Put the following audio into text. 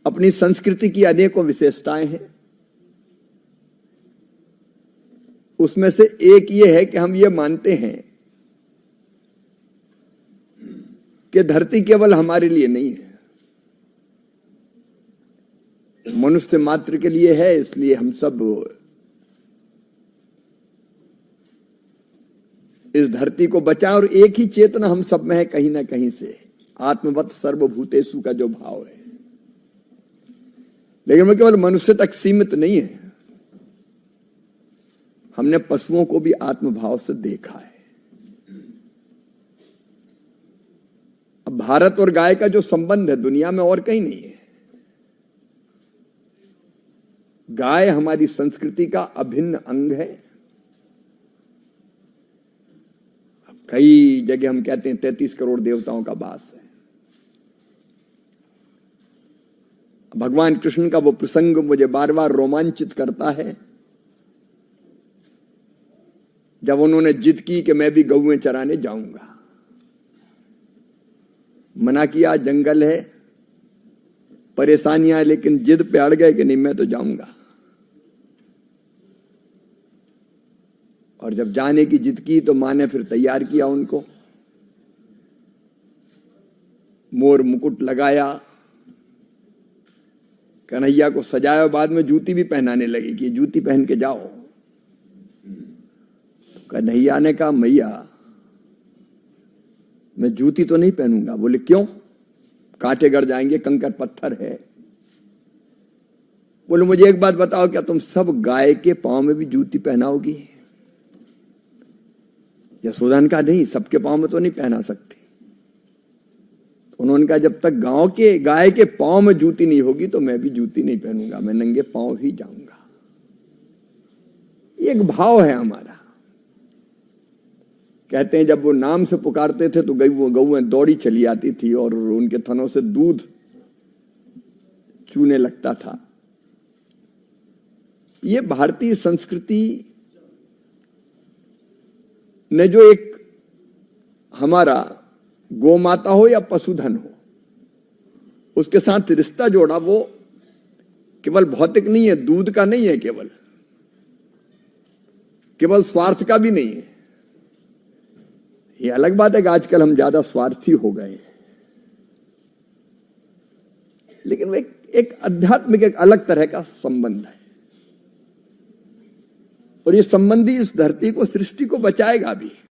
अपनी संस्कृति की अनेकों विशेषताएं हैं। उसमें से एक ये है कि हम ये मानते हैं कि धरती केवल हमारे लिए नहीं है, मनुष्य मात्र के लिए है। इसलिए हम सब इस धरती को बचाएं। और एक ही चेतना हम सब में है कहीं ना कहीं से, आत्मवत् सर्वभूतेषु का जो भाव है। लेकिन वो केवल मनुष्य तक सीमित नहीं है, हमने पशुओं को भी आत्मभाव से देखा है। अब भारत और गाय का जो संबंध है दुनिया में और कहीं नहीं है। गाय हमारी संस्कृति का अभिन्न अंग है। कई जगह हम कहते हैं 33 करोड़ देवताओं का वास है। भगवान कृष्ण का वो प्रसंग मुझे बार बार रोमांचित करता है, जब उन्होंने जिद की कि मैं भी गौएं चराने जाऊंगा। मना किया, जंगल है, परेशानियां, लेकिन जिद पे अड़ गए कि नहीं मैं तो जाऊंगा। और जब जाने की जिद की तो माँ ने फिर तैयार किया उनको, मोर मुकुट लगाया, कन्हैया को सजाया, बाद में जूती भी पहनाने लगी कि जूती पहन के जाओ। कन्हैया ने कहा मैया मैं जूती तो नहीं पहनूंगा। बोले क्यों? कांटे गड़ जाएंगे, कंकड़ पत्थर है। बोले मुझे एक बात बताओ, क्या तुम सब गाय के पांव में भी जूती पहनाओगी? यशोदा ने कहा नहीं, सबके पांव में तो नहीं पहना सकती। तो उन्होंने कहा जब तक गाय के पांव में जूती नहीं होगी तो मैं भी जूती नहीं पहनूंगा, मैं नंगे पांव ही जाऊंगा। ये एक भाव है हमारा। कहते हैं जब वो नाम से पुकारते थे तो गौएं दौड़ी चली आती थी और उनके थनों से दूध चूने लगता था। ये भारतीय संस्कृति ने जो एक हमारा गौ माता हो या पशुधन हो, उसके साथ रिश्ता जोड़ा, वो केवल भौतिक नहीं है, दूध का नहीं है, केवल स्वार्थ का भी नहीं है। ये अलग बात है कि आजकल हम ज्यादा स्वार्थी हो गए हैं, लेकिन वो एक आध्यात्मिक एक अलग तरह का संबंध है। और ये संबंधी इस धरती को, सृष्टि को बचाएगा भी।